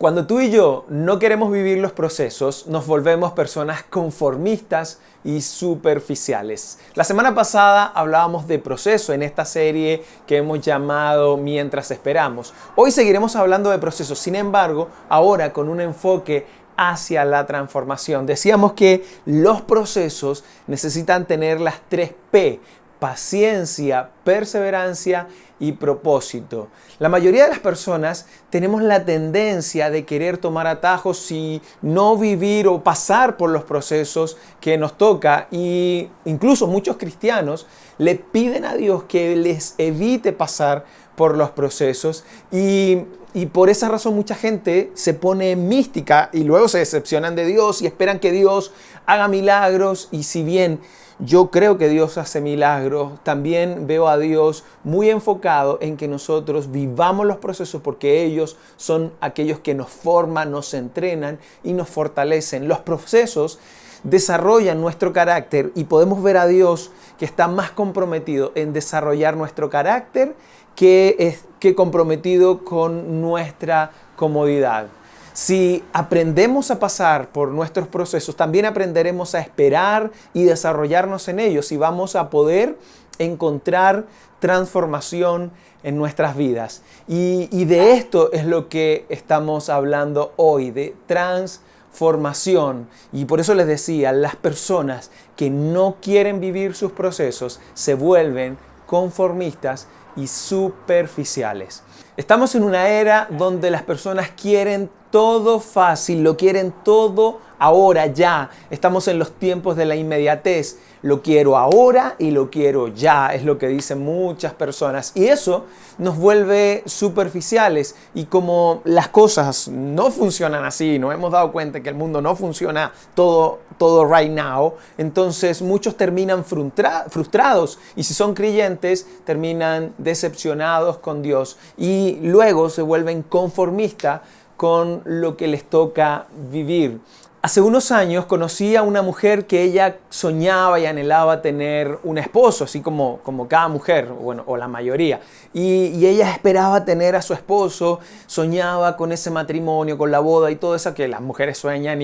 Cuando tú y yo no queremos vivir los procesos, nos volvemos personas conformistas y superficiales. La semana pasada hablábamos de proceso en esta serie que hemos llamado Mientras Esperamos. Hoy seguiremos hablando de procesos, sin embargo, ahora con un enfoque hacia la transformación. Decíamos que los procesos necesitan tener las 3 P: paciencia, perseverancia y propósito. La mayoría de las personas tenemos la tendencia de querer tomar atajos y no vivir o pasar por los procesos que nos toca, y incluso muchos cristianos le piden a Dios que les evite pasar por los procesos y por esa razón mucha gente se pone mística y luego se decepcionan de Dios y esperan que Dios haga milagros. Y si bien yo creo que Dios hace milagros, también veo a Dios muy enfocado en que nosotros vivamos los procesos, porque ellos son aquellos que nos forman, nos entrenan y nos fortalecen. Los procesos desarrollan nuestro carácter y podemos ver a Dios que está más comprometido en desarrollar nuestro carácter que comprometido con nuestra comodidad. Si aprendemos a pasar por nuestros procesos, también aprenderemos a esperar y desarrollarnos en ellos, y vamos a poder encontrar transformación en nuestras vidas. Y de esto es lo que estamos hablando hoy, de transformación. Y por eso les decía, las personas que no quieren vivir sus procesos se vuelven conformistas y superficiales. Estamos en una era donde las personas quieren todo fácil, lo quieren todo ahora, ya. Estamos en los tiempos de la inmediatez. Lo quiero ahora y lo quiero ya, es lo que dicen muchas personas. Y eso nos vuelve superficiales. Y como las cosas no funcionan así, nos hemos dado cuenta que el mundo no funciona todo right now, entonces muchos terminan frustrados. Y si son creyentes, terminan decepcionados con Dios. Y luego se vuelven conformistas con lo que les toca vivir. Hace unos años conocí a una mujer que ella soñaba y anhelaba tener un esposo, así como cada mujer, bueno, o la mayoría. Y ella esperaba tener a su esposo, soñaba con ese matrimonio, con la boda y todo eso que las mujeres sueñan.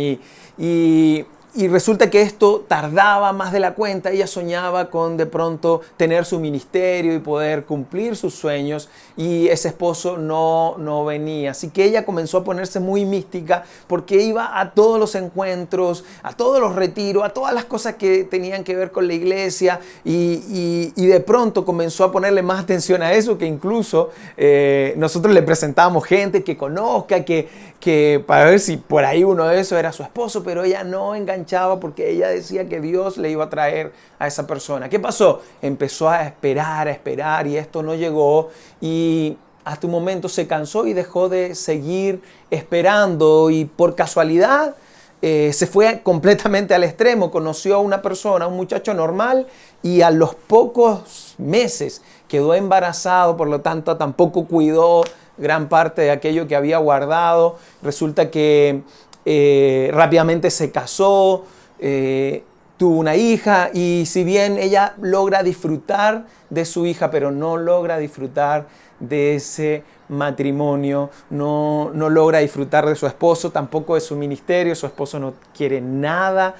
Y resulta que esto tardaba más de la cuenta. Ella soñaba con de pronto tener su ministerio y poder cumplir sus sueños, y ese esposo no venía. Así que ella comenzó a ponerse muy mística, porque iba a todos los encuentros, a todos los retiros, a todas las cosas que tenían que ver con la iglesia, y de pronto comenzó a ponerle más atención a eso, que incluso nosotros le presentábamos gente que conozca, que para ver si por ahí uno de esos era su esposo, pero ella no enganchaba porque ella decía que Dios le iba a traer a esa persona. ¿Qué pasó? Empezó a esperar y esto no llegó, y hasta un momento se cansó y dejó de seguir esperando, y por casualidad se fue completamente al extremo. Conoció a una persona, un muchacho normal, y a los pocos meses quedó embarazado, por lo tanto tampoco cuidó gran parte de aquello que había guardado. Resulta que rápidamente se casó, tuvo una hija, y si bien ella logra disfrutar de su hija, pero no logra disfrutar de ese matrimonio, no logra disfrutar de su esposo, tampoco de su ministerio. Su esposo no quiere nada,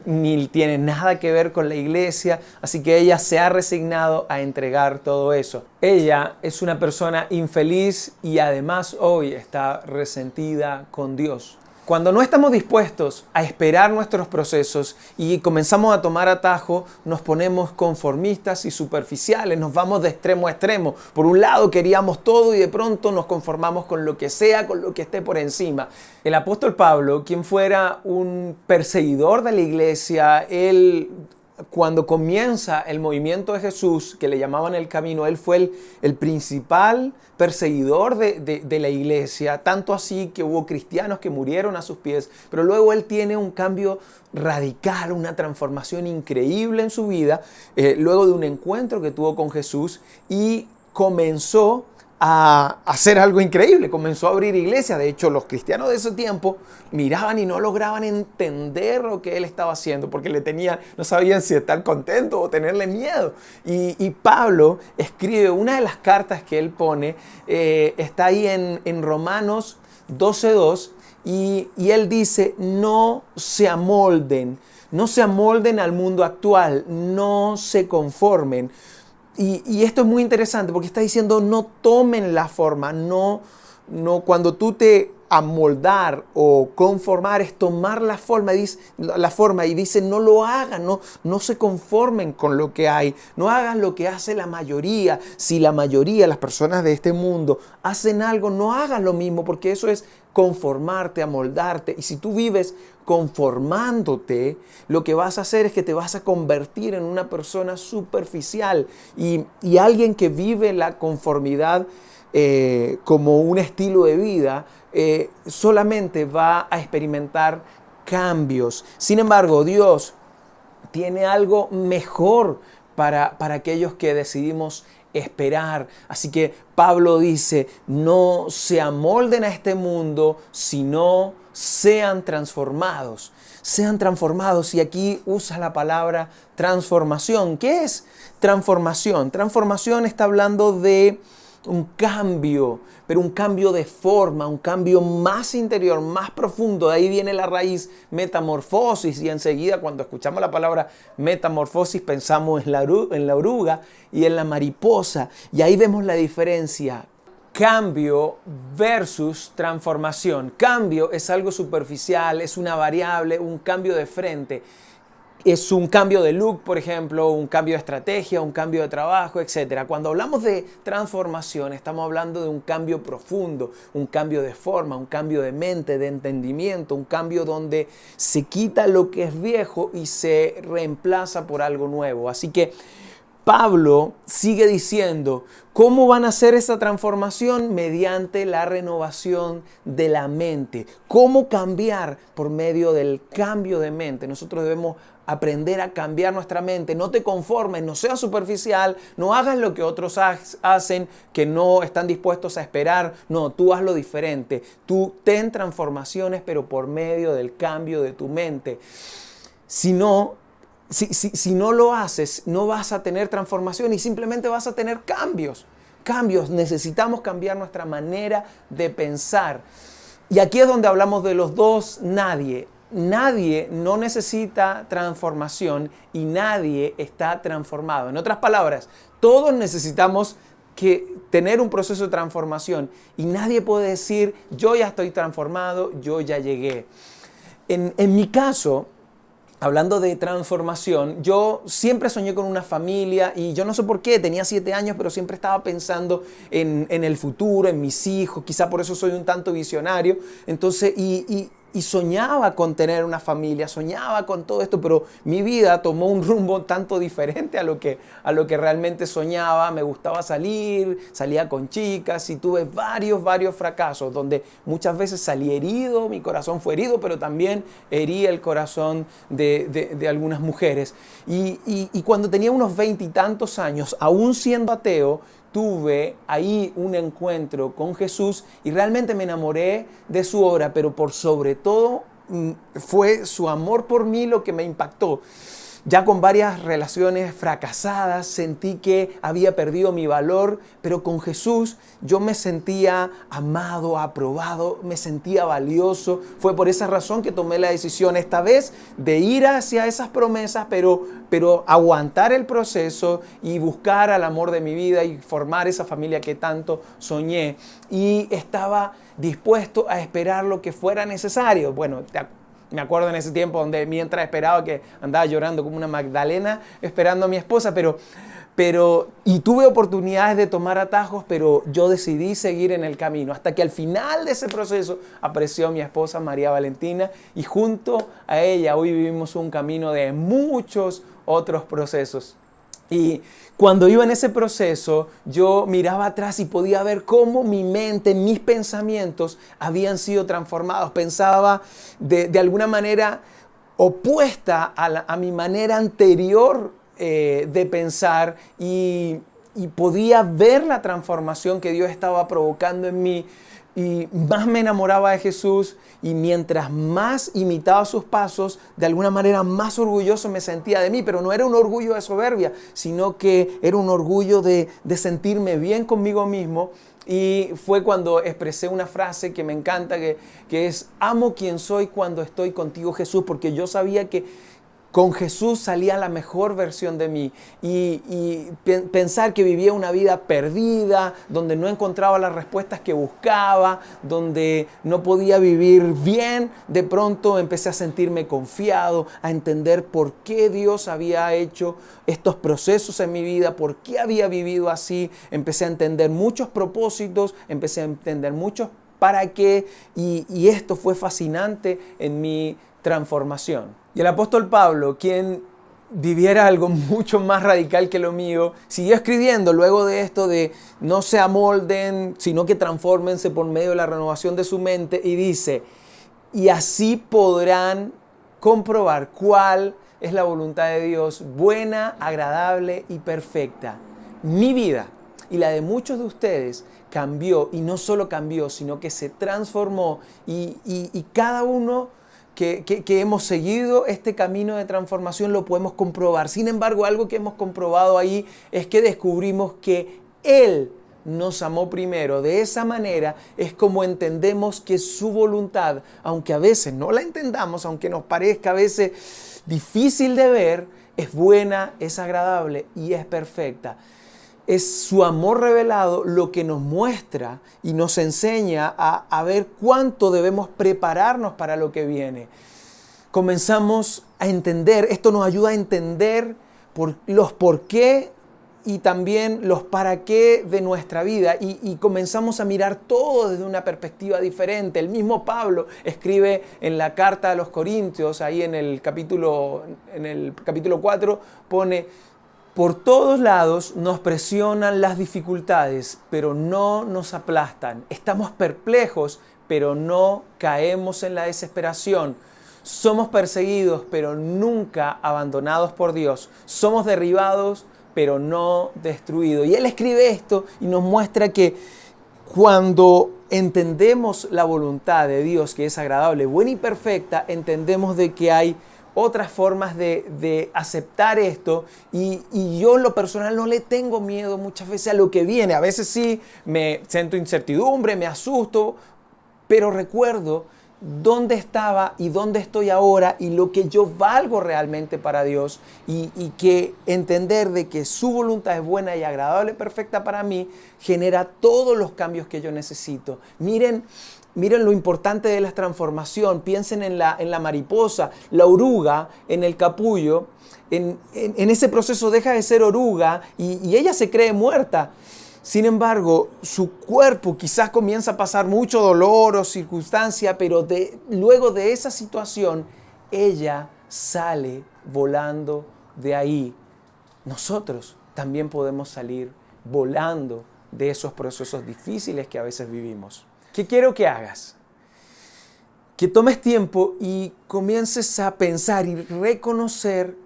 ni tiene nada que ver con la iglesia, así que ella se ha resignado a entregar todo eso. Ella es una persona infeliz y además hoy está resentida con Dios. Cuando no estamos dispuestos a esperar nuestros procesos y comenzamos a tomar atajo, nos ponemos conformistas y superficiales, nos vamos de extremo a extremo. Por un lado queríamos todo y de pronto nos conformamos con lo que sea, con lo que esté por encima. El apóstol Pablo, quien fuera un perseguidor de la iglesia, él, cuando comienza el movimiento de Jesús, que le llamaban el camino, él fue el principal perseguidor de la iglesia, tanto así que hubo cristianos que murieron a sus pies, pero luego él tiene un cambio radical, una transformación increíble en su vida, luego de un encuentro que tuvo con Jesús, y comenzó a hacer algo increíble, comenzó a abrir iglesias. De hecho, los cristianos de ese tiempo miraban y no lograban entender lo que él estaba haciendo, porque no sabían si estar contento o tenerle miedo. Y Pablo escribe una de las cartas que él pone, está ahí en Romanos 12:2, y él dice: no se amolden al mundo actual, no se conformen. Y esto es muy interesante porque está diciendo: no tomen la forma, no, cuando tú te amoldar o conformar es tomar la forma, y dice: no lo hagan, no se conformen con lo que hay, no hagan lo que hace la mayoría. Si la mayoría, las personas de este mundo, hacen algo, no hagas lo mismo, porque eso es conformarte, amoldarte. Y si tú vives conformándote, lo que vas a hacer es que te vas a convertir en una persona superficial y alguien que vive la conformidad como un estilo de vida, solamente va a experimentar cambios. Sin embargo, Dios tiene algo mejor para aquellos que decidimos esperar. Así que Pablo dice: no se amolden a este mundo, sino sean transformados. Sean transformados. Y aquí usa la palabra transformación. ¿Qué es transformación? Transformación está hablando de un cambio, pero un cambio de forma, un cambio más interior, más profundo. De ahí viene la raíz metamorfosis, y enseguida cuando escuchamos la palabra metamorfosis pensamos en la oruga y en la mariposa, y ahí vemos la diferencia. Cambio versus transformación. Cambio es algo superficial, es una variable, un cambio de frente. Es un cambio de look, por ejemplo, un cambio de estrategia, un cambio de trabajo, etc. Cuando hablamos de transformación, estamos hablando de un cambio profundo, un cambio de forma, un cambio de mente, de entendimiento, un cambio donde se quita lo que es viejo y se reemplaza por algo nuevo. Así que Pablo sigue diciendo: ¿cómo van a hacer esa transformación? Mediante la renovación de la mente. ¿Cómo cambiar? Por medio del cambio de mente. Nosotros debemos aprender a cambiar nuestra mente. No te conformes, no seas superficial, no hagas lo que otros hacen, que no están dispuestos a esperar. No, tú haz lo diferente. Tú ten transformaciones, pero por medio del cambio de tu mente. Si no lo haces, no vas a tener transformación y simplemente vas a tener cambios. Necesitamos cambiar nuestra manera de pensar. Y aquí es donde hablamos de los dos nadie. Nadie no necesita transformación y nadie está transformado. En otras palabras, todos necesitamos tener un proceso de transformación y nadie puede decir: yo ya estoy transformado, yo ya llegué. En mi caso, hablando de transformación, yo siempre soñé con una familia y yo no sé por qué, tenía 7 años, pero siempre estaba pensando en el futuro, en mis hijos. Quizá por eso soy un tanto visionario. Entonces, y soñaba con tener una familia, soñaba con todo esto, pero mi vida tomó un rumbo tanto diferente a lo que realmente soñaba. Me gustaba salía con chicas y tuve varios fracasos donde muchas veces salí herido, mi corazón fue herido, pero también herí el corazón de algunas mujeres. Y cuando tenía unos 20 y tantos años, aún siendo ateo, tuve ahí un encuentro con Jesús y realmente me enamoré de su obra, pero por sobre todo fue su amor por mí lo que me impactó. Ya con varias relaciones fracasadas, sentí que había perdido mi valor, pero con Jesús yo me sentía amado, aprobado, me sentía valioso. Fue por esa razón que tomé la decisión esta vez de ir hacia esas promesas, pero aguantar el proceso y buscar al amor de mi vida y formar esa familia que tanto soñé. Y estaba dispuesto a esperar lo que fuera necesario. Bueno, me acuerdo en ese tiempo donde mientras esperaba, que andaba llorando como una Magdalena esperando a mi esposa, y tuve oportunidades de tomar atajos, pero yo decidí seguir en el camino hasta que al final de ese proceso apareció mi esposa María Valentina y junto a ella hoy vivimos un camino de muchos otros procesos. Y cuando iba en ese proceso, yo miraba atrás y podía ver cómo mi mente, mis pensamientos habían sido transformados. Pensaba de alguna manera opuesta a mi manera anterior de pensar y y podía ver la transformación que Dios estaba provocando en mí. Y más me enamoraba de Jesús, y mientras más imitaba sus pasos, de alguna manera más orgulloso me sentía de mí. Pero no era un orgullo de soberbia, sino que era un orgullo de sentirme bien conmigo mismo. Y fue cuando expresé una frase que me encanta, que es: amo quien soy cuando estoy contigo, Jesús, porque yo sabía que con Jesús salía la mejor versión de mí. Pensar que vivía una vida perdida, donde no encontraba las respuestas que buscaba, donde no podía vivir bien, de pronto empecé a sentirme confiado, a entender por qué Dios había hecho estos procesos en mi vida, por qué había vivido así. Empecé a entender muchos propósitos, empecé a entender muchos para qué, y esto fue fascinante en mi transformación. Y el apóstol Pablo, quien viviera algo mucho más radical que lo mío, siguió escribiendo luego de esto de no se amolden, sino que transfórmense por medio de la renovación de su mente, y dice: y así podrán comprobar cuál es la voluntad de Dios, buena, agradable y perfecta. Mi vida y la de muchos de ustedes cambió, y no solo cambió, sino que se transformó, y cada uno que hemos seguido este camino de transformación lo podemos comprobar. Sin embargo, algo que hemos comprobado ahí es que descubrimos que Él nos amó primero. De esa manera es como entendemos que su voluntad, aunque a veces no la entendamos, aunque nos parezca a veces difícil de ver, es buena, es agradable y es perfecta. Es su amor revelado lo que nos muestra y nos enseña a ver cuánto debemos prepararnos para lo que viene. Comenzamos a entender, esto nos ayuda a entender los por qué y también los para qué de nuestra vida, y comenzamos a mirar todo desde una perspectiva diferente. El mismo Pablo escribe en la carta a los Corintios, ahí en el capítulo 4, pone: por todos lados nos presionan las dificultades, pero no nos aplastan. Estamos perplejos, pero no caemos en la desesperación. Somos perseguidos, pero nunca abandonados por Dios. Somos derribados, pero no destruidos. Y él escribe esto y nos muestra que cuando entendemos la voluntad de Dios, que es agradable, buena y perfecta, entendemos de que hay otras formas de aceptar esto, y yo en lo personal no le tengo miedo muchas veces a lo que viene. A veces sí me siento incertidumbre, me asusto, pero recuerdo dónde estaba y dónde estoy ahora, y lo que yo valgo realmente para Dios, y que entender de que su voluntad es buena y agradable, perfecta para mí, genera todos los cambios que yo necesito. Miren lo importante de la transformación. Piensen en la mariposa, la oruga en el capullo. En ese proceso deja de ser oruga y ella se cree muerta. Sin embargo, su cuerpo quizás comienza a pasar mucho dolor o circunstancia, pero luego de esa situación, ella sale volando de ahí. Nosotros también podemos salir volando de esos procesos difíciles que a veces vivimos. ¿Qué quiero que hagas? Que tomes tiempo y comiences a pensar y reconocer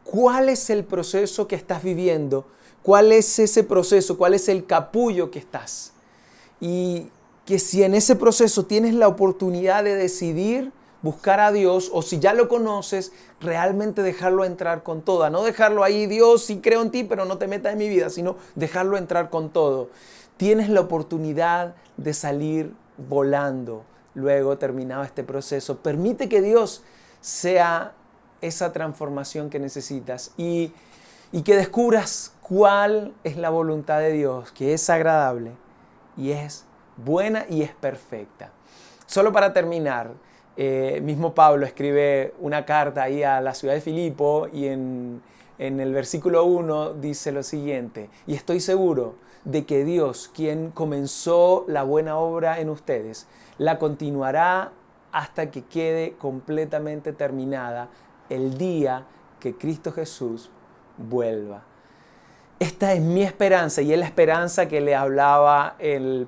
cuál es el proceso que estás viviendo, cuál es ese proceso, cuál es el capullo que estás. Y que si en ese proceso tienes la oportunidad de decidir buscar a Dios, o si ya lo conoces, realmente dejarlo entrar con toda. No dejarlo ahí: Dios, sí creo en ti, pero no te metas en mi vida, sino dejarlo entrar con todo. Tienes la oportunidad de salir volando luego terminado este proceso. Permite que Dios sea esa transformación que necesitas, y que descubras cuál es la voluntad de Dios, que es agradable y es buena y es perfecta. Solo para terminar, mismo Pablo escribe una carta ahí a la ciudad de Filipo, y en el versículo 1 dice lo siguiente: y estoy seguro de que Dios, quien comenzó la buena obra en ustedes, la continuará hasta que quede completamente terminada el día que Cristo Jesús vuelva. Esta es mi esperanza, y es la esperanza que le hablaba el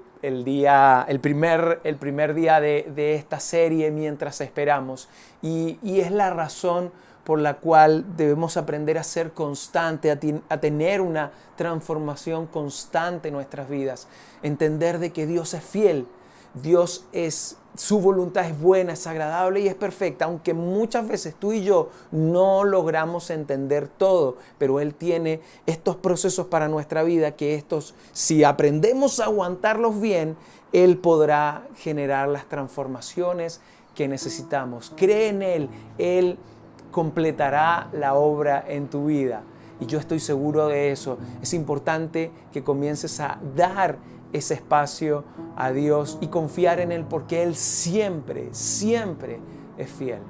primer día de esta serie, mientras esperamos. Y es la razón por la cual debemos aprender a ser constante, a tener una transformación constante en nuestras vidas. Entender de que Dios es fiel, su voluntad es buena, es agradable y es perfecta, aunque muchas veces tú y yo no logramos entender todo, pero Él tiene estos procesos para nuestra vida que si aprendemos a aguantarlos bien, Él podrá generar las transformaciones que necesitamos. Cree en Él completará la obra en tu vida. Y yo estoy seguro de eso. Es importante que comiences a dar ese espacio a Dios y confiar en Él porque Él siempre, siempre es fiel.